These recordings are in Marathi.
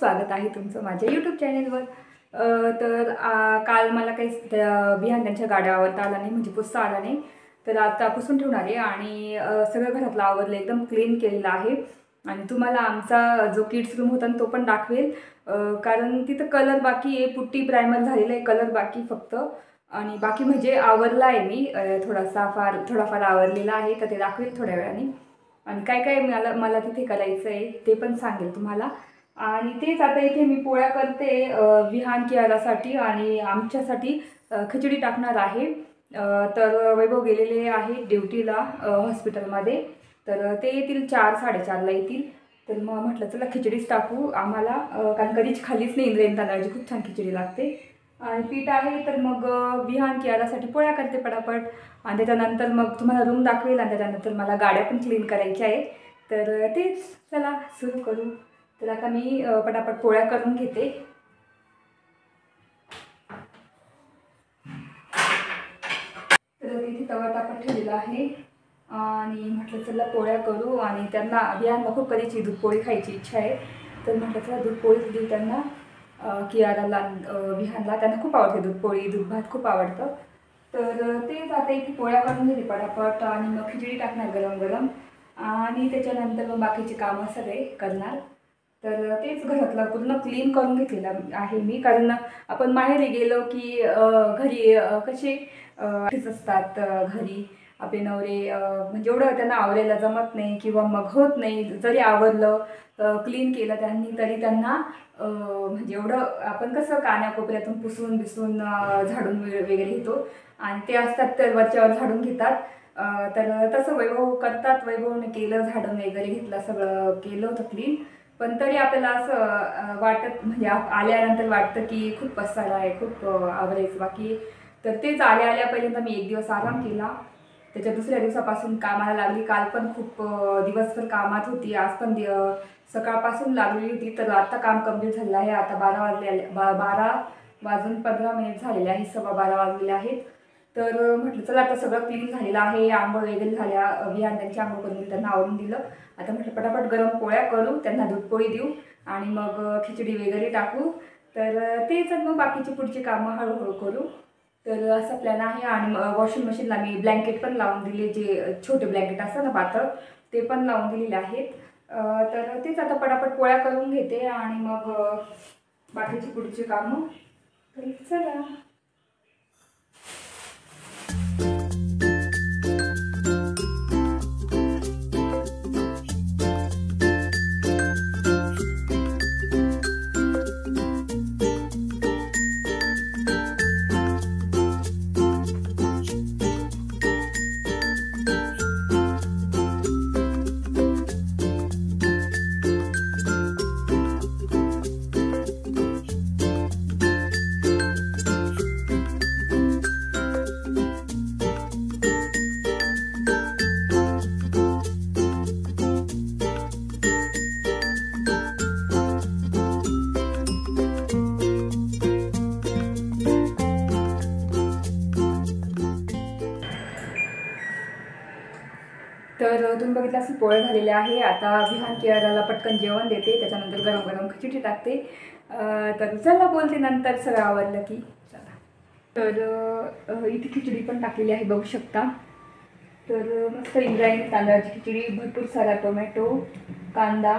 स्वागत आहे तुमचं माझ्या यूट्यूब चॅनेलवर। तर काल मला काही बिहान त्यांच्या गाड्या आवरता आला नाही, म्हणजे पुसता आला नाही, तर आता पुसून ठेवणार आहे आणि सगळं घरातलं आवरलं, एकदम क्लीन केलेलं आहे। आणि तुम्हाला आमचा जो किड्स रूम होता तो पण दाखवेल, कारण तिथं कलर बाकी आहे, पुट्टी प्रायमर झालेलं आहे, कलर बाकी फक्त। आणि बाकी म्हणजे आवरला आहे मी, थोडाफार आवरलेला आहे, तर ते दाखवेल थोड्या वेळाने। आणि काय काय मला तिथे करायचं आहे ते पण सांगेल तुम्हाला। आणि तेच आता इथे मी पोळ्या करते विहान कियारासाठी आणि आमच्यासाठी खिचडी टाकणार आहे। तर वैभव गेलेले आहे ड्युटीला हॉस्पिटलमध्ये, तर ते येतील 4-4:30ला येतील। तर मग म्हटलं चला खिचडीच टाकू आम्हाला, कारण कधीच खालीच नाही इंद्रायणी तांदळाची खूप छान खिचडी लागते। आणि पीठ आहे तर मग विहान कियारासाठी पोळ्या करते पटापट, आणि त्याच्यानंतर मग तुम्हाला रूम दाखवेल, आणि त्याच्यानंतर मला गाड्या पण क्लीन करायच्या आहे। तर तेच चला सुरू करू। तर आता मी पटापट पोळ्या करून घेते। तर तिथे तवा तापत ठेवलेला आहे आणि म्हटलं चला पोळ्या करू। आणि त्यांना विहानला खूप कधीची दूधपोळी खायची इच्छा आहे, तर म्हटलं चला दूधपोळीच देऊ त्यांना, कियाराला विहानला त्यांना खूप आवडते दूधपोळी, दूध भात खूप आवडतं। तर तेच आता इथे पोळ्या करून घेते पटापट, आणि मग खिचडी टाकणार गरम गरम, आणि त्याच्यानंतर मग बाकीचे कामं सगळे करणार। तर तेच घरातला पूर्ण क्लीन करून घेतलेला आहे मी, कारण आपण माहेरी गेलो की घरी कसे असतात, घरी आपले नवरे म्हणजे एवढं त्यांना आवरायला जमत नाही, किंवा मग होत नाही, जरी आवरलं क्लीन केलं त्यांनी तरी त्यांना म्हणजे एवढं आपण कसं कानाकोपऱ्यातून पुसून बिसून झाडून वगैरे घेतो, आणि ते असतात तर वरच्यावर झाडून घेतात। तर तसं वैभव करतात, वैभवने केलं, झाडून वगैरे घेतलं, सगळं केलं होतं क्लीन। पण तरी आपल्याला असं वाटत, म्हणजे आल्यानंतर वाटतं की खूप पसारा आहे, खूप आवरायचं बाकी। तर तेच आल्या पहिल्यांदा मी एक दिवस आराम केला, त्याच्या दुसऱ्या दिवसापासून कामाला लागली। काल पण खूप दिवसभर कामात होती, आज पण सकाळपासून लागलेली होती। तर आता काम कंप्लीट झालेलं आहे, आता 12:15 झालेले आहे, 12:15 वाजलेले आहेत। तर म्हटलं चला आता सगळं क्लीन झालेलं आहे, आंघोळ वगैरे झाल्या, विहान त्यांची आंघोळ करून त्यांना आवरून दिलं। आता म्हटलं पटापट गरम पोळ्या करू, त्यांना दूधपोळी देऊ, आणि मग खिचडी वगैरे टाकू। तर तेच मग बाकीची पुढची कामं हळूहळू करू। तर असा प्लॅन आहे। आणि वॉशिंग मशीनला मी ब्लँकेट पण लावून दिले, जे छोटे ब्लँकेट असतात ना पातळ, ते पण लावून दिलेले आहेत। तर तेच आता पटापट पोळ्या करून घेते, आणि मग बाकीची पुढची कामं। तर चला तर तुम्ही बघितलं असेल पोळ्या झालेल्या आहे। आता विहान कियाराला पटकन जेवण देते, त्याच्यानंतर गरम गरम खिचडी टाकते। तर चला बोलते नंतर सगळं आवडलं की चला। तर इथे खिचडी पण टाकलेली आहे, बघू शकता। तर मस्त इंद्रायणी तांदळाची खिचडी, भरपूर सारा टोमॅटो, कांदा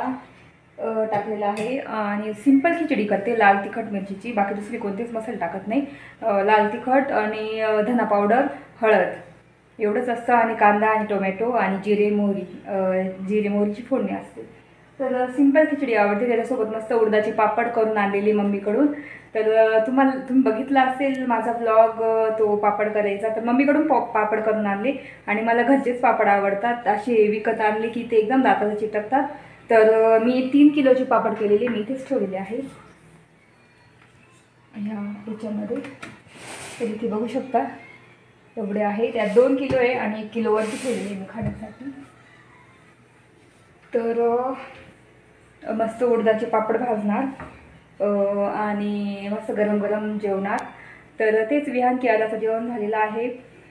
टाकलेला आहे, आणि सिंपल खिचडी करते, लाल तिखट मिरचीची, बाकी दुसरी कोणतेच मसाले टाकत नाही। लाल तिखट आणि धना पावडर, हळद एवढंच असतं, आणि कांदा आणि टोमॅटो आणि जिरे मोहरीची फोडणी असते। तर सिंपल खिचडी आवडते। त्याच्यासोबत मस्त उडदाचे पापड करून आणलेली मम्मीकडून। तर तुम्ही बघितला असेल माझा ब्लॉग, तो पापड करायचा, तर मम्मीकडून पापड करून आणले, आणि मला घरचेच पापड आवडतात, असे विकत आणले की ते एकदम दाताला चिटकतात। तर मी 3 किलोचे पापड केलेले, मी इथेच ठेवलेले आहे ह्याच्यामध्ये। तर इथे बघू शकता एवढे आहे, त्यात 2 किलो आहे, आणि 1 किलोवरती ठेवलेली मी खाण्यासाठी। तर मस्त उडदाचे पापड भाजणार, आणि मस्त गरम गरम जेवणार। तर तेच विहान कियाराचं जेवण झालेलं आहे।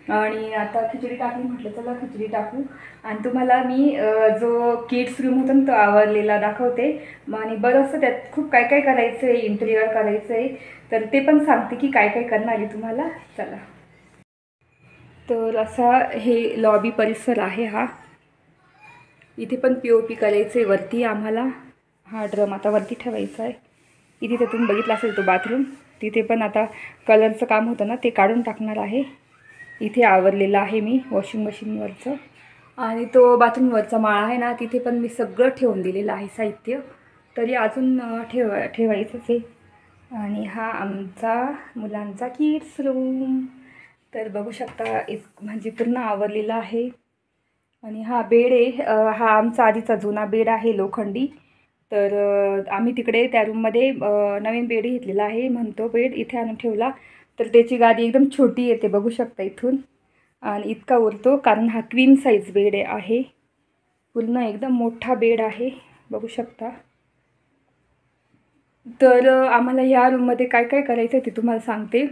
आणि आता खिचडी टाकली म्हटलं चला खिचडी टाकू. आणि तुम्हाला मी जो किड्स रूम होता ना तो आवरलेला दाखवते. आणि बरंचसं त्यात खूप काय काय करायचं आहे, इंटेरियर करायचं आहे, तर ते पण सांगते की काय काय करणार आहे तुम्हाला. चला. तर असा हे लॉबी परिसर आहे हा. इथे पण POP करायचं आहे वरती आम्हाला. हा ड्रम आता वरती ठेवायचा आहे. इथे तर तुम्ही बघितलं असेल तो बाथरूम, तिथे पण आता कलरचं काम होतं ना ते काढून टाकणार आहे. इथे आवरलेलं आहे मी वॉशिंग मशीनवरचं. आणि तो बाथरूमवरचा माळा आहे ना तिथे पण मी सगळं ठेवून दिलेलं आहे साहित्य. तरी अजून ठेवायचंच आहे. आणि हा आमचा मुलांचा किड्स रूम. तर बघू शकता म्हणजे पूर्ण आवरलेला आहे. आणि हा बेड आहे, हा आमचा आधीचा जुना बेड आहे लोखंडी. तर आम्ही तिकडे त्या रूममध्ये नवीन बेड घेतलेला आहे म्हणून तो बेड इथे आणून ठेवला. तर त्याची गादी एकदम छोटी येते बघू शकता इथून. आणि इतका उरतो कारण हा क्वीन साईज बेड आहे. पूर्ण एकदम मोठा बेड आहे बघू शकता. तर आम्हाला ह्या रूममध्ये काय काय करायचं आहे ते तुम्हाला सांगते.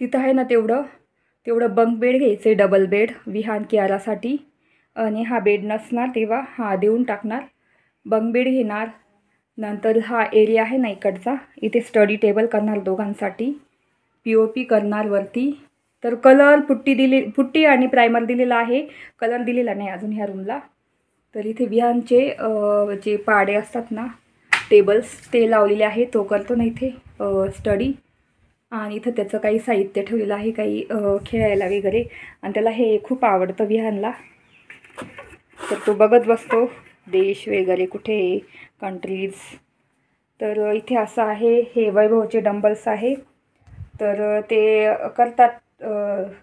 तिथं आहे ना तेवढं बंक बेड घ्यायचं आहे, डबल बेड विहान कियारासाठी. आणि हा बेड नसणार तेव्हा हा देऊन टाकणार. बंक बेड घेणार. नंतर हा एरिया आहे ना इकडचा, इथे स्टडी टेबल करणार दोघांसाठी. POP करणार वरती. तर कलर पुट्टी आणि प्रायमर दिलेला आहे, कलर दिलेला नाही अजून ह्या रूमला. तर इथे विहानचे जे पाडे असतात ना टेबल्स ते लावलेले आहे, तो करतो ना इथे स्टडी. आणि इथं त्याचं काही साहित्य ठेवलेलं आहे, काही खेळायला वगैरे. आणि त्याला हे खूप आवडतं विहानला, तर तो बघत बसतो देश वगैरे कुठे कंट्रीज. तर इथे असं आहे, हे वैभवचे डंबल्स आहे. तर ते करतात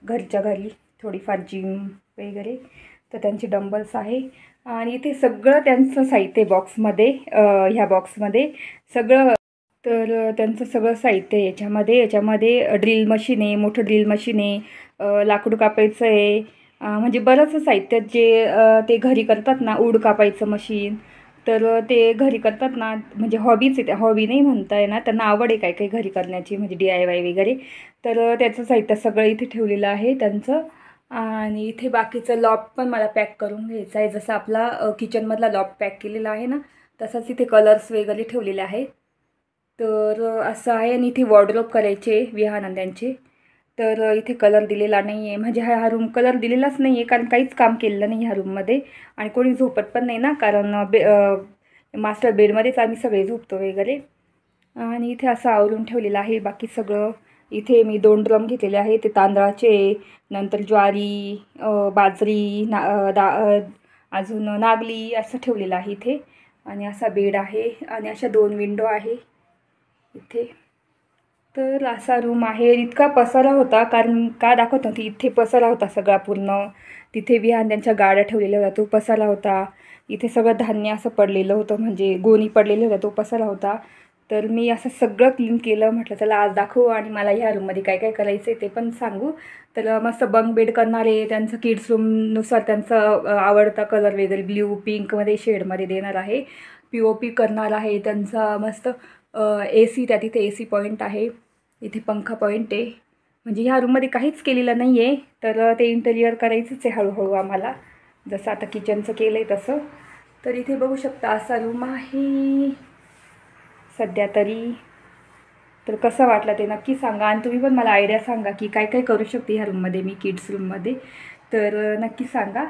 घरच्या घरी थोडीफार जिम वगैरे, तर त्यांचे डंबल्स आहे. आणि इथे सगळं त्यांचं साहित्य बॉक्समध्ये, ह्या बॉक्समध्ये सगळं. तर त्यांचं सगळं साहित्य याच्यामध्ये ड्रिल मशीन आहे, मोठं ड्रिल मशीन आहे, लाकूड कापायचं आहे, म्हणजे बरंचसं साहित्य जे ते घरी करतात ना, ऊड कापायचं मशीन. तर ते घरी करतात ना, म्हणजे हॉबीच आहे, हॉबी नाही म्हणता येणार, त्यांना आवड आहे काही काही घरी करण्याची, म्हणजे DIY वगैरे. तर त्याचं साहित्य सगळं इथे ठेवलेलं आहे त्यांचं. आणि इथे बाकीचं लॉप पण मला पॅक करून घ्यायचं आहे, जसं आपला किचनमधला लॉप पॅक केलेला आहे ना तसंच इथे कलर्स वगैरे ठेवलेले आहेत. तर असं आहे. आणि इथे वॉर्डरोब करायचे विहान त्यांचे. तर इथे कलर दिलेला नाही आहे, म्हणजे हा रूम कलर दिलेलाच नाही आहे कारण काहीच काम केलेलं नाही ह्या रूममध्ये. आणि कोणी झोपत पण नाही ना, कारण मास्टर बेडमध्येच आम्ही सगळे झोपतो वगैरे. आणि इथे असं आवरून ठेवलेलं आहे बाकी सगळं. इथे मी 2 ड्रम घेतलेले आहे, ते तांदळाचे, नंतर ज्वारी, बाजरी, अजून नागली असं ठेवलेलं आहे इथे. आणि असा बेड आहे आणि अशा 2 विंडो आहे इथे. तर असा रूम आहे. इतका पसारा होता, कारण का दाखवत नव्हती, इथे पसारा होता सगळा पूर्ण. तिथे विहान त्यांच्या गाड्या ठेवलेल्या होत्या, तो पसारा होता. इथे सगळं धान्य असं पडलेलं होतं, म्हणजे गोणी पडलेलं होतं, तो पसारा होता. तर मी असं सगळं क्लीन केलं. म्हटलं चला आज दाखवू आणि मला ह्या रूममध्ये काय काय करायचं आहे ते पण सांगू. तर मस्त बंक बेड करणार आहे, त्यांचं किड्स रूमनुसार त्यांचं आवडता कलर वगैरे ब्ल्यू पिंकमध्ये शेडमध्ये देणार आहे. POP करणार आहे त्यांचा मस्त. AC, त्या तिथे AC पॉईंट आहे, इथे पंखा पॉईंट आहे. म्हणजे ह्या रूममध्ये काहीच केलेलं नाही आहे, तर ते इंटेरियर करायचंच आहे हळूहळू आम्हाला, जसं आता किचनचं केलं आहे तसं. तर इथे बघू शकता असा रूम आहे सध्या तरी. तर कसं वाटलं ते नक्की सांगा. आणि तुम्ही पण मला आयडिया सांगा की काय काय करू शकते ह्या रूममध्ये मी किड्स रूममध्ये, तर नक्की सांगा.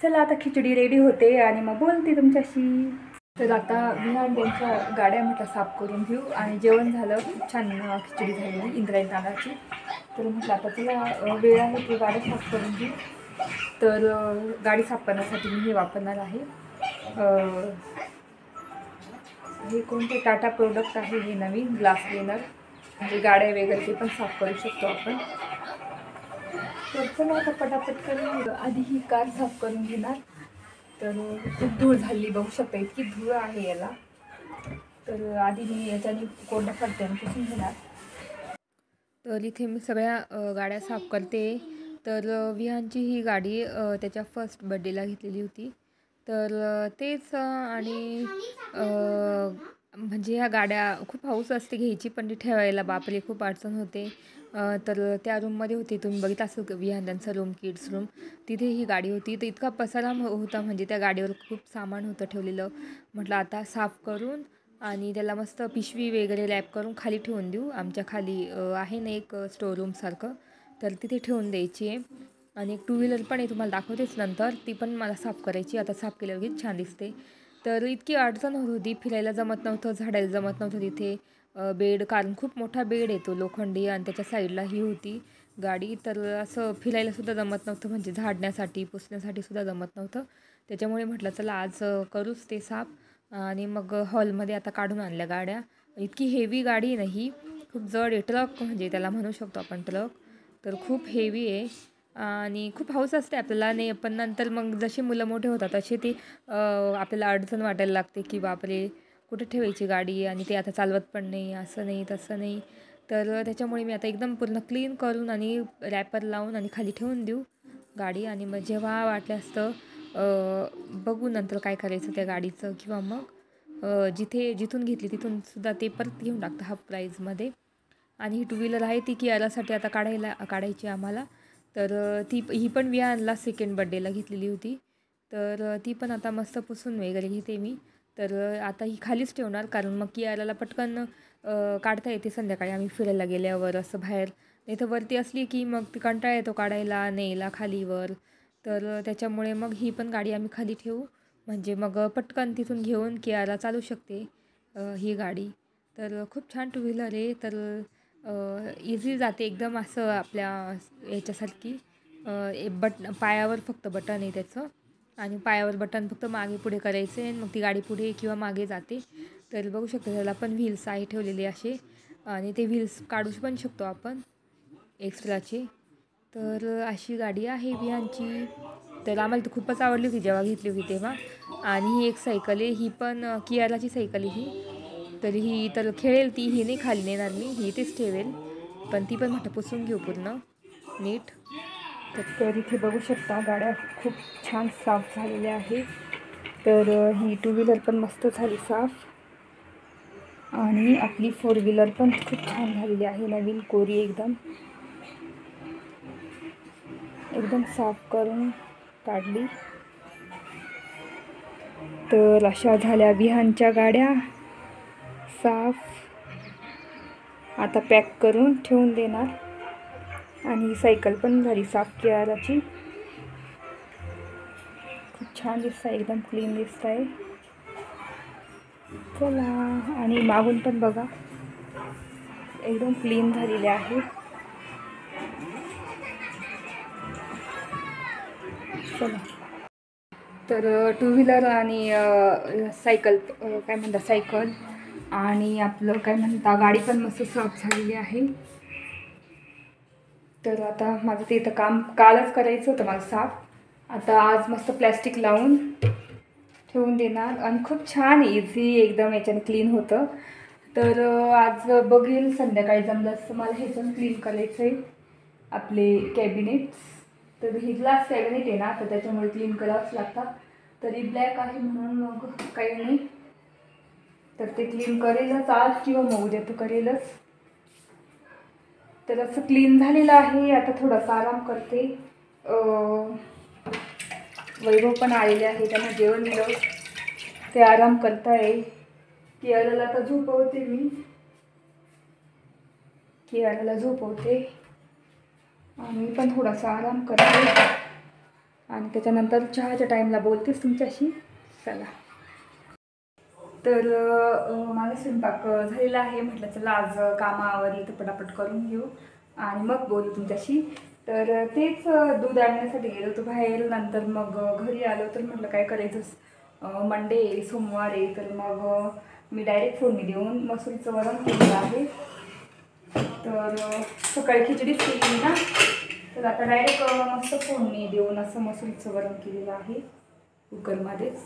चला आता खिचडी रेडी होते आणि मग बोलते तुमच्याशी. तर आता विहान त्यांच्या गाड्या म्हटलं साफ करून घेऊ. आणि जेवण झालं, खूप छान खिचडी झालेली इंद्रायणी तांदळाची. तर म्हटलं आता तुला वेळ आहे ते गाडी साफ करून घेऊ. तर गाडी साफ करण्यासाठी मी हे वापरणार आहे, हे कोणते टाटा प्रोडक्ट आहे, हे नवीन ग्लास क्लीनर, म्हणजे गाड्या वगैरे ते पण साफ करू शकतो आपण. तर चला आता पटापट करून आधी ही कार साफ करून घेणार. तर खूप धूळ झाली बघू शकता, इतकी धूळ आहे याला. तर आधी मी याच्याने कोरड्या फडक्याने पुसून घेणार. तर इथे मी सगळ्या गाड्या साफ करते. तर विहानची ही गाडी त्याच्या फर्स्ट बड्डेला घेतलेली होती. तर तेच आणि म्हणजे ह्या गाड्या खूप हौस असते घ्यायची, पण ती ठेवायला बापरे खूप अडचण होते. तर त्या रूममध्ये होती, तुम्ही बघितलं असेल विहान त्यांचा रूम, किड्स रूम, तिथे ही गाडी होती. तर इतका पसारा होता, म्हणजे त्या गाडीवर खूप सामान होतं ठेवलेलं. म्हटलं आता साफ करून आणि त्याला मस्त पिशवी वगैरे रॅप करून खाली ठेवून देऊ. आमच्या खाली आहे ना एक स्टोर रूमसारखं, तर तिथे ठेवून द्यायची आहे. आणि एक टू व्हीलर पण आहे, तुम्हाला दाखवतेच नंतर, ती पण मला साफ करायची. आता साफ केल्यावर छान दिसते. तर इतकी अडचण होत होती, फिरायला जमत नव्हतं, झाडायला जमत नव्हतं तिथे. बेड, कारण खूप मोठा बेड येतो लोखंडी, आणि त्याच्या साईडला ही होती गाडी. तर असं फिरायलासुद्धा जमत नव्हतं, म्हणजे झाडण्यासाठी पुसण्यासाठी सुद्धा जमत नव्हतं. त्याच्यामुळे म्हटलं चला आज करूच ते साफ. आणि मग हॉलमध्ये आता काढून आणल्या गाड्या. इतकी हेवी गाडी आहे ना ही, खूप जड आहे, ट्रक म्हणजे त्याला म्हणू शकतो आपण, ट्रक. तर खूप हेवी आहे आणि खूप हौस असते आपल्याला. नाही पण नंतर मग जशी मुलं मोठे होतात तसे ते आपल्याला अडचण वाटायला लागते की बापरे कुठे ठेवायची गाडी, आणि ते आता चालवत पण नाही, असं नाही तसं नाही. तर त्याच्यामुळे मी आता एकदम पूर्ण क्लीन करून आणि रॅपर लावून आणि खाली ठेवून देऊ गाडी. आणि मग जेव्हा वाटलं असतं बघू नंतर काय करायचं त्या गाडीचं, किंवा मग जिथून घेतली तिथून सुद्धा ते परत घेऊन टाकतं हाफ प्राईजमध्ये. आणि ही टू व्हीलर आहे ती कियारासाठी आता काढायची आम्हाला. तर ही पण विहानला सेकंड बड्डेला घेतलेली होती. तर ती पण आता मस्त पुसून वगैरे घेते मी. तर आता ही खालीच ठेवणार, कारण मग कियाराला पटकन काढता येते संध्याकाळी आम्ही फिरायला गेल्यावर असं बाहेर. नाही तर वरती असली की मग ती कंटाळा येतो काढायला, न्यायला खालीवर. तर त्याच्यामुळे मग ही पण गाडी आम्ही खाली ठेवू, म्हणजे मग पटकन तिथून घेऊन कियारा चालू शकते ही गाडी. तर खूप छान टू व्हीलर आहे. तर इझी जाते एकदम, असं आपल्या याच्यासारखी. पायावर फक्त बटन आहे त्याचं, आणि पायावर बटन फक्त मागे पुढे करायचे, आणि मग ती गाडी पुढे किंवा मागे जाते. तर बघू शकतो त्याला पण व्हील्स आहे ठेवलेले असे, आणि ते व्हील्स काढू पण शकतो आपण एक्स्ट्राचे. तर अशी गाडी आहे विहानची. तर आम्हाला तर खूपच आवडली होती जेव्हा घेतली होती तेव्हा. आणि ही एक सायकल आहे, ही पण कियाराची सायकल आहे ही. तर ही तर खेळेल, ती ही नाही खाली नेणार मी, ही इथेच ठेवेल. पण ती पण म्हटलं पुसून घेऊ पूर्ण नीट. तर इथे बघू शकता गाड्या खूप छान साफ झालेल्या आहे. तर ही टू व्हीलर पण मस्त झाली साफ, आणि आपली फोर व्हीलर पण खूप छान झालेली आहे, नवीन कोरी एकदम एकदम साफ करून काढली. तर अशा झाल्या विहानच्या गाड्या साफ. आता पॅक करून ठेवून देणार. आणि सायकल पण झाली साफ कियाराची, खूप छान दिसत आहे, एकदम क्लीन दिसत आहे. चला, आणि मागून पण बघा एकदम क्लीन झालेले आहे. चला, तर टू व्हीलर आणि सायकल, काय म्हणता सायकल आणि आपलं काय म्हणता गाडी पण मस्त साफ झालेली आहे. तर आता माझं ते इथं काम कालच करायचं होतं मला साफ. आता आज मस्त प्लॅस्टिक लावून ठेवून देणार, आणि खूप छान इझी एकदम याच्याने क्लीन होतं. तर आज बघेल संध्याकाळी जमलं असतं मला हे पण क्लीन करायचं आहे आपले कॅबिनेट्स. तर ही ग्लास कॅबिनेट आहे ना, तर त्याच्यामुळे क्लीन करावंच लागतात. तरी ब्लॅक आहे म्हणून मग काही नाही, तर ते क्लीन करेलच आज किंवा मग उद्या तर करेलच. तर असं क्लीन झालेलं आहे. आता थोडासा आराम करते. वैभव पण आलेले आहे, त्यांना जेवण दिलं, ते आराम करताय. कियाराला आता झोपवते मी, कियाराला झोपवते आणि पण थोडासा आराम करते, आणि त्याच्यानंतर चहाच्या टाईमला बोलतेच तुमच्याशी. चला, तर माझा स्वयंपाक झालेला आहे. म्हटलं चला आज कामावर तर पटापट करून घेऊ आणि मग बोलू तुमच्याशी. तर तेच दूध आणण्यासाठी गेलो होतो बाहेर. नंतर मग घरी आलो, तर म्हटलं काय करायचं, मंडे सोमवार आहे, तर मग मी डायरेक्ट फोडणी देऊन मसूरचं वरण केलेलं आहे. तर सकाळी खिचडीच केली ना, तर आता डायरेक्ट मस्त फोडणी देऊन असं मसूरचं वरण केलेलं आहे कुकरमध्येच.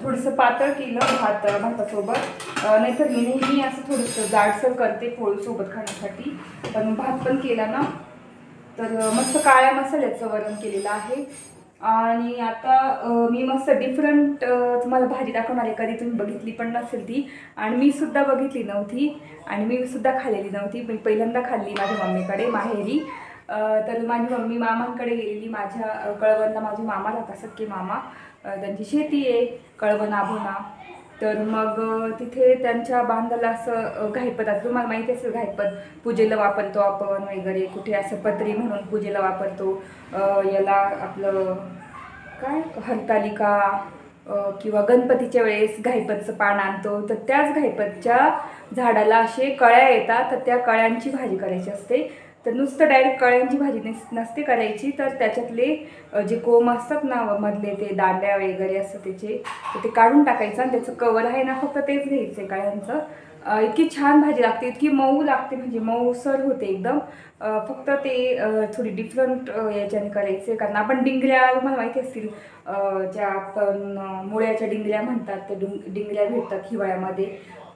थोडंसं पातळ केलं भातासोबत, नाहीतर मी नेहमी असं थोडंसं जाडसर करते पोळीसोबत खाण्यासाठी. पण भात पण केला ना, तर मस्त काळ्या मसाल्याचं वरण केलेलं आहे. आणि आता मी मस्त डिफरंट तुम्हाला भाजी दाखवणार आहे. कधी तुम्ही बघितली पण नसेल ती, आणि मी सुद्धा बघितली नव्हती आणि मी सुद्धा खाल्लेली नव्हती. मी पहिल्यांदा खाल्ली माझ्या मम्मीकडे माहेरी. तर माझी मम्मी मामांकडे गेलेली. माझ्या कळवणला माझे मामा राहतात, सख्खे मामा. त्यांची शेती आहे कळवण आभोना. तर मग तिथे त्यांच्या बांधाला असं घाईपत, आता तुम्हाला माहिती असेल घाईपत पूजेला वापरतो आपण वगैरे, कुठे असं पत्री म्हणून पूजेला वापरतो. याला आपलं काय हरतालिका किंवा गणपतीच्या वेळेस घाईपतचं पान आणतो. तर त्याच घाईपतच्या झाडाला असे कळ्या येतात, तर त्या कळ्यांची भाजी करायची असते. तर नुसतं डायरेक्ट कळ्यांची भाजी नसते करायची, तर त्याच्यातले जे कोंब असतात ना मधले, ते दांड्या वगैरे असतं त्याचे, तर ते काढून टाकायचं आणि त्याचं कवर आहे ना फक्त तेच घ्यायचं आहे कळ्यांचं. इतकी छान भाजी लागते, इतकी मऊ लागते, म्हणजे मऊसर होते एकदम. फक्त ते थोडी डिफरंट याच्याने करायचे, कारण आपण डिंगऱ्या तुम्हाला माहिती असतील, ज्या आपण मुळ्याच्या डिंगऱ्या म्हणतात, त्या डिंगऱ्या भेटतात हिवाळ्यामध्ये.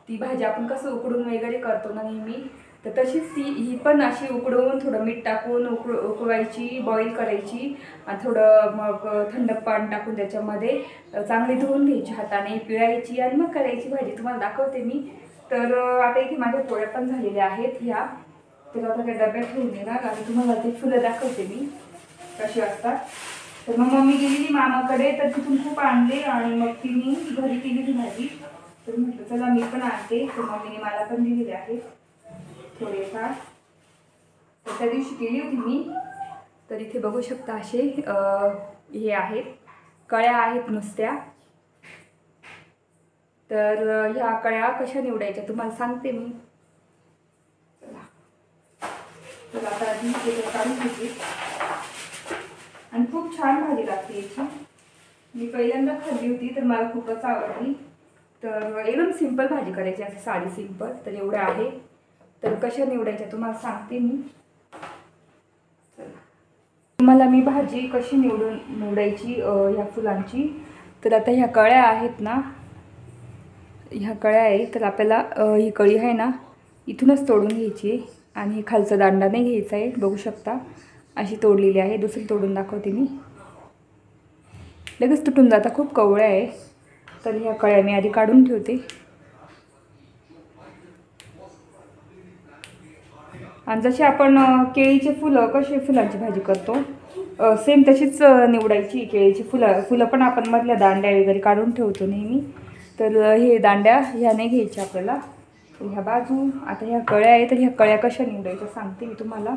ती भाजी आपण कसं उकडून वगैरे करतो ना नेहमी, तर तशीच ही पण अशी उकडवून थोडं मीठ टाकून उकळवायची, बॉईल करायची, आणि थोडं मग थंड पाणी टाकून त्याच्यामध्ये चांगली धुवून घ्यायची, हाताने पिळायची आणि मग करायची भाजी. तुम्हाला दाखवते मी. तर आता इथे माझ्या पोळ्या पण झालेल्या आहेत ह्या. तर आता त्या डब्यात ठेवून देणार आणि तुम्हाला ते फुलं दाखवते मी कशी असतात. तर मग मम्मी गेलेली मामाकडे, तर तिथून खूप आणले आणि मग तिने घरी केली ती भाजी. तर म्हटलं चला मी पण आणते. तर मम्मीने मला पण दिलेले आहेत थोडेफार. तर त्या दिवशी केली होती मी. तर इथे बघू शकता असे हे आहेत, कळ्या आहेत नुसत्या. तर ह्या कळ्या कशा निवडायच्या तुम्हाला सांगते मी. चला, तर आता आधी काढून घेतली आणि खूप छान भाजी लागते याची. मी पहिल्यांदा खाल्ली होती तर मला खूपच आवडली. तर एकदम सिंपल भाजी करायची, असं साधी सिंपल. तर एवढं आहे. तर कशा निवडायच्या तुम्हाला सांगते मी. तुम्हाला मी भाजी कशी निवडायची ह्या फुलांची. तर आता ह्या कळ्या आहेत ना, ह्या कळ्या आहे, तर आपल्याला ही कळी आहे ना इथूनच तोडून घ्यायची आहे आणि खालचा दांडा नाही घ्यायचा आहे. बघू शकता अशी तोडलेली आहे. दुसरी तोडून दाखवते मी. लगेच तुटून जाता, खूप कवळ्या आहे. तर ह्या कळ्या मी आधी काढून ठेवते. आणि जशी आपण केळीचे फुलं कशी फुलांची भाजी करतो सेम तशीच निवडायची. केळीची फुलं पण आपण मधल्या दांड्या वगैरे काढून ठेवतो नेहमी. तर हे दांड्या ह्या नाही घ्यायच्या आपल्याला. ह्या बाजू आता ह्या कळ्या आहे, तर ह्या कळ्या कशा निवडायच्या सांगते मी तुम्हाला.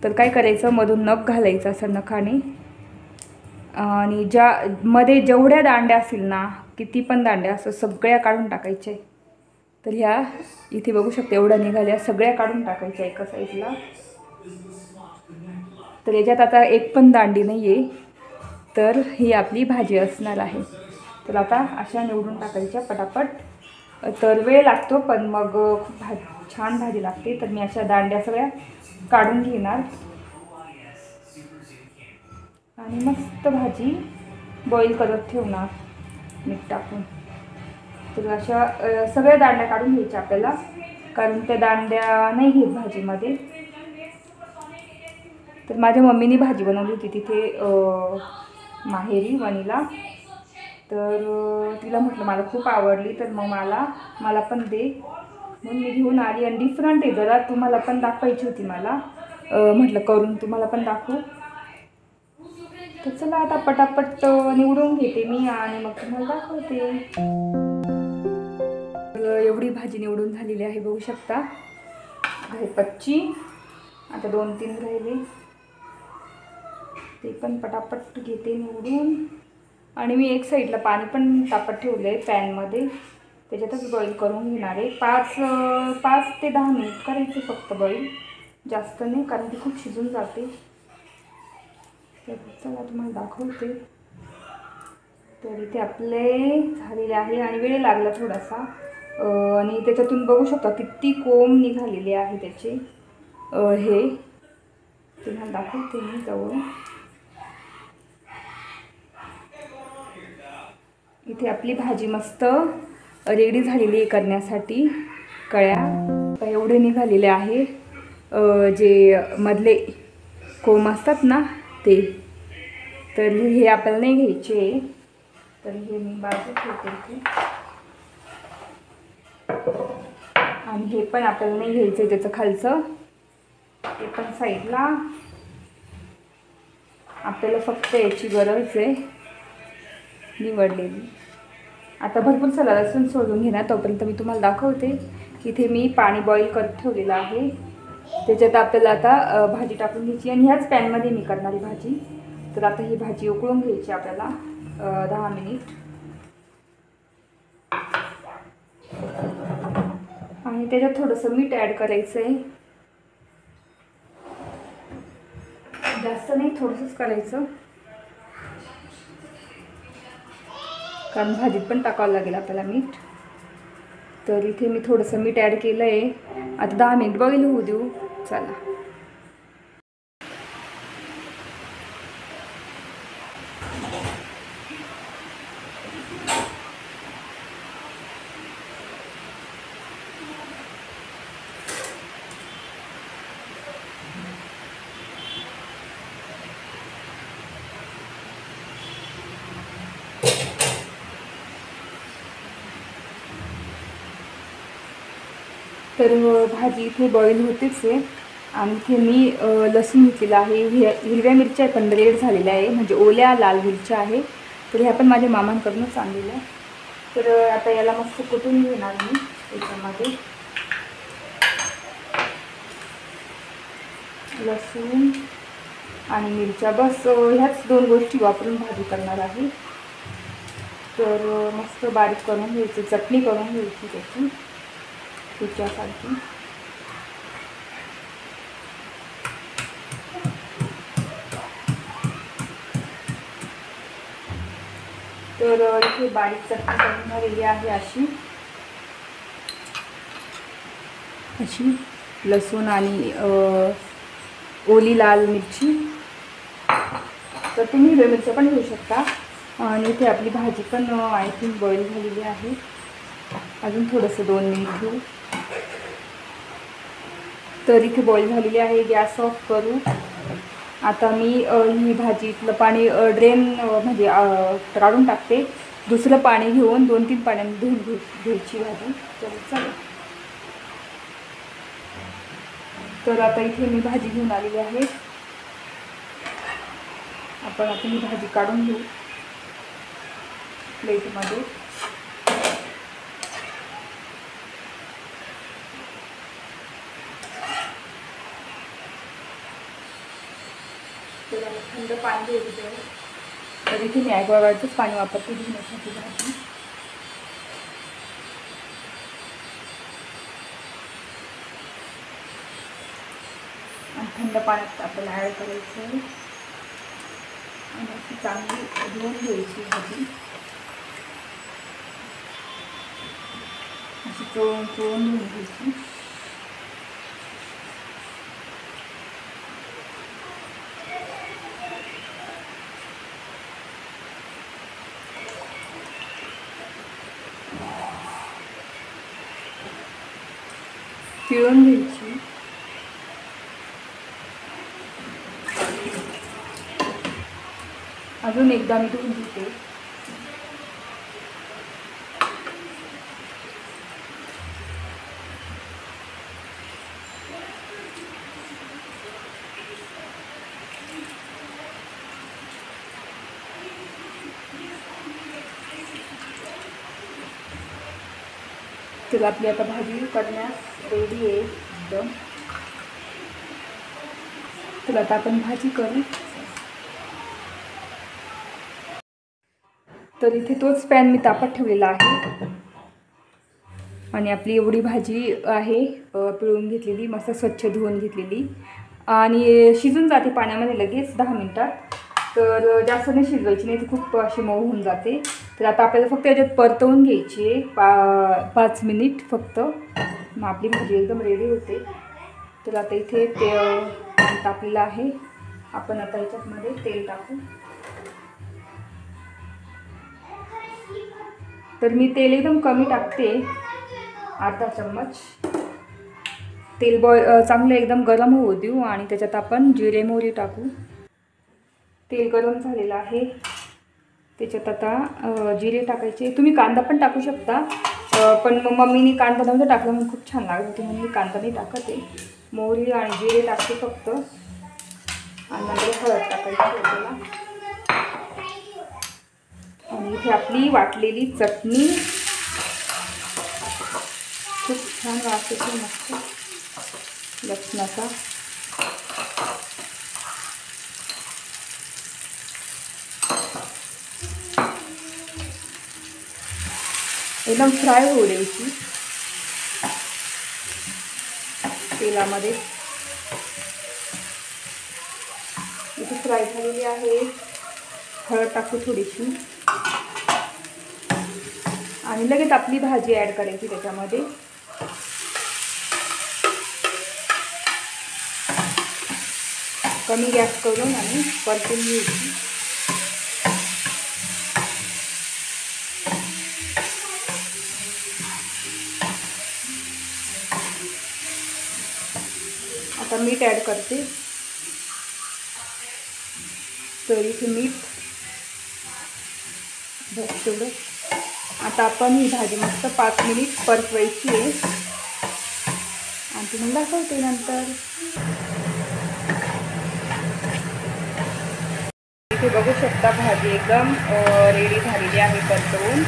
तर काय करायचं, मधून नख घालायचं असं नखाने, आणि मध्ये जेवढ्या दांड्या असतील ना, किती पण दांड्या असं सगळ्या काढून टाकायच्या. तर ह्या इथे बघू शकता एवढ्या निघाल्या, सगळ्या काढून टाकायच्या एका साईडला. तर याच्यात आता एक पण दांडी नाही आहे. तर ही आपली भाजी असणार आहे. तर आता अशा निवडून टाकायच्या पटापट. तर वेळ लागतो पण मग खूप छान भाजी लागते. तर मी अशा दांड्या सगळ्या काढून घेणार आणि मस्त भाजी बॉईल करत ठेवणार मीठ टाकून. तर अशा सगळ्या दांड्या काढून घ्यायच्या आपल्याला, कारण त्या दांड्या नाही घेत भाजीमध्ये. तर माझ्या मम्मीने भाजी बनवली होती तिथे माहेरी वणीला. तर तिला म्हटलं मला खूप आवडली, तर मग मला पण दे म्हणून मी घेऊन आली. आणि डिफरंट आहे जरा, तुम्हाला पण दाखवायची होती मला. म्हटलं करून तुम्हाला पण दाखवू. तर चला आता पटापट निवडून घेते मी आणि मग तुम्हाला दाखवते. एवढी भाजी निवडून झालेली आहे बघू शकता घाईपतची. आता 2-3 राहिले, ते पण पटापट घेते निवडून. आणि मी एक साईडला पाणी पण तापत ठेवलं आहे पॅनमध्ये, त्याच्यातच बॉईल करून घेणार आहे. 5 ते 10 मिनिट करायचे फक्त बॉईल, जास्त नाही, कारण ती खूप शिजून जाते. तर चला तुम्हाला दाखवते. तर इथे आपले झालेले आहे आणि वेळ लागला थोडासा. आणि त्याच्यातून बघू शकता किती कोंब निघालेले आहे त्याचे. हे तुम्हाला दाखवते मी जवळ. इथे आपली भाजी मस्त रेडी झालेली आहे करण्यासाठी. कळ्या एवढे निघालेले आहे, जे मधले कोंब असतात ना ते. तर हे आपल्याला नाही घ्यायचे, तर हे मी बाजू ठेवते इथे. आणि हे पण आपल्याला नाही घ्यायचं, त्याचं खालचं ते पण साईडला. आपल्याला फक्त याची गरज आहे निवडलेली. आता भरपूर सारा लसूण सोडून घेणार, तोपर्यंत मी तुम्हाला दाखवते. इथे मी पाणी बॉईल करत ठेवलेलं आहे, त्याच्यात आपल्याला आता भाजी टाकून घ्यायची. आणि ह्याच पॅनमध्ये मी करणारी भाजी. तर आता ही भाजी उकळून घ्यायची आपल्याला 10 मिनिट. आणि त्याच्यात थोडंसं मीठ ॲड करायचं आहे, जास्त नाही, थोडंसंच करायचं, कारण भाजीत पण टाकावं लागेल आपल्याला मीठ. तर इथे मी थोडंसं मीठ ॲड केलं आहे. आता 10 मिनिट बॉईल होऊ देऊ. चला. तर भाजी इथे बॉईल होतेच आहे. आणि इथे मी लसूण घेतलेला आहे, हिरव्या मिरच्या पण रेड झालेल्या आहे, म्हणजे ओल्या लाल मिरच्या आहे. तर ह्या पण माझ्या मामांकडूनच आणलेल्या. तर आता याला मस्त कुटून घेणार मी याच्यामध्ये. लसूण आणि मिरच्या, बस ह्याच 2 गोष्टी वापरून भाजी करणार आहे. तर मस्त बारीक करून घ्यायची, चटणी करून घ्यायची त्याची त्याच्यासाठी. तर इथे बारीक चटणी करून झालेली आहे अशी लसूण आणि ओली लाल मिरची. तर तुम्ही हिरव्या मिरच्या पण घेऊ शकता. आणि इथे आपली भाजी पण आय थिंक बॉईल झालेली आहे. अजून थोडंसं 2 मिनिट घेऊ. तर इथे बॉईल झालेली आहे. गॅस ऑफ करू. आता मी ही भाजीतलं पाणी ड्रेन म्हणजे काढून टाकते. दुसरं पाणी घेऊन 2-3 पाण्याने धुवून घ्यायची भाजी. चला. तर आता इथे मी भाजी घेऊन आलेली आहे. आपण आता ही भाजी काढून घेऊ प्लेटमध्ये. थंड पाणी घ्यायचं. तर इथे मी ॲक्वागार्डचंच पाणी वापरते धुण्यासाठी भाजी. आणि थंड पाण्यात आपल्याला ॲड करायचं आणि अशी चांगली धुवून घ्यायची भाजी. अशी चोळून धुवून घ्यायची. पिळून घ्यायची. अजून एकदा मी धुवून घेते. तर आपली आता भाजी करण्यास रेडी आहे एकदम. तर आता आपण भाजी करू. तर इथे तोच पॅन मी तापत ठेवलेला आहे. आणि आपली एवढी भाजी आहे पिळून घेतलेली, मस्त स्वच्छ धुवून घेतलेली. आणि शिजून जाते पाण्यामध्ये लगेच 10 मिनिटात. तर जास्त नाही शिजवायची, नाही तर खूप अशी मऊ होऊन जाते. तर आता आपल्याला फक्त याच्यात परतवून घ्यायची आहे 5 मिनिट फक्त. मग आपली भाजी एकदम रेडी होते. तर आता इथे तेल टाकलेलं आहे. आपण आता याच्यामध्ये तेल टाकू. तर मी तेल एकदम कमी टाकते, अर्धा चम्मच. तेल चांगलं एकदम गरम होऊ देऊ आणि त्याच्यात आपण जिरे मोहरी टाकू. तेल गरम झालेलं आहे, त्याच्यात आता जिरे टाकायचे. तुम्ही कांदा पण टाकू शकता, पण मग मम्मीने कांदा नव्हतं टाकलं म्हणून खूप छान लागत होती म्हणून मी कांदा नाही टाकत आहे. मोहरी आणि जिरे टाकते फक्त, आणि नंतर हळद टाकायची आपल्याला. आणि इथे आपली वाटलेली चटणी, खूप छान वास येतो मस्त लसणाचा. एकदम फ्राय होऊ द्यायची तेलामध्ये. इथे फ्राय झालेली आहे. हळद टाकू थोडीशी, आणि लगेच आपली भाजी ॲड करायची त्याच्यामध्ये. कमी गॅस करून आणि परतून घ्यायची. आता मीठ ॲड करते. तर इथे मीठ बस तेवढं. आता आपण ही भाजी मस्त 5 मिनिट परतवायची आहे, आणि तुम्हाला दाखवते नंतर. इथे बघू शकता भाजी एकदम रेडी झालेली आहे परतवून.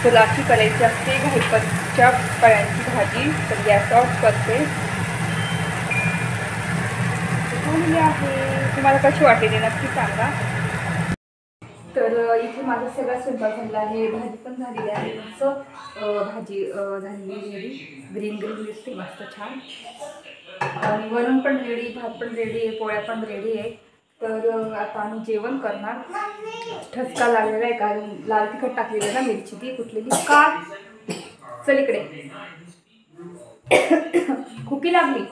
तर अशी करायची असते घाईपतच्या कळ्यांची भाजी. तर गॅस ऑफ करते. झालेली आहे. तुम्हाला कशी वाटली नक्की सांगा. तर इथे माझं सगळं स्वयंपाक झालेला आहे. भाजी पण झालेली आहे. मस्त भाजी झालेली रेडी, ग्रीन ग्रीन दिसते मस्त छान. आणि वरण पण रेडी, भात पण रेडी आहे, पोळ्या पण रेडी आहे. तर आता आम्ही जेवण करणार. ठसका लागलेला आहे कारण लाल तिखट टाकलेलं आहे ना, मिरची ती कुठलेली का. चल इकडे, खुकी लागली.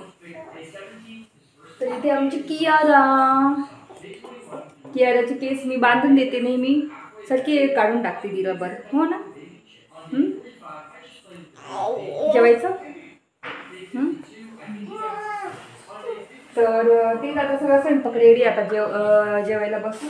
तर इथे आमची कियाराची केस मी बांधून देते नेहमी, सारखी काढून टाकते ती रबर. हो ना. जेवायचं. तर तेच आता सगळं स्वयंपाक रेडी. आता जेवायला बसू.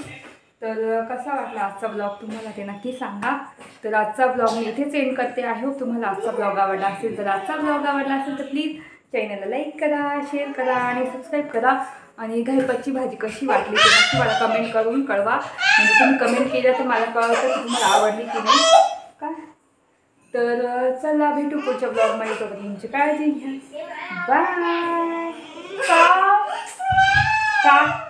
तर कसा वाटला आजचा ब्लॉग तुम्हाला ते नक्की सांगा. तर आजचा ब्लॉग मी इथेच एंड करते. आय होप तुम्हाला आजचा ब्लॉग आवडला असेल. तर आजचा ब्लॉग आवडला असेल तर प्लीज चॅनलला लाईक करा, शेअर करा आणि सबस्क्राईब करा. आणि घाईपतची भाजी कशी वाटली ते नक्की मला कमेंट करून कळवा. म्हणजे तुम्ही कमेंट केलं तर मला कळतं की तुम्हाला आवडली की नाही का. तर चला भेटू पुढच्या ब्लॉगमध्ये. तोपर्यंत काळजी घ्या. बाय. का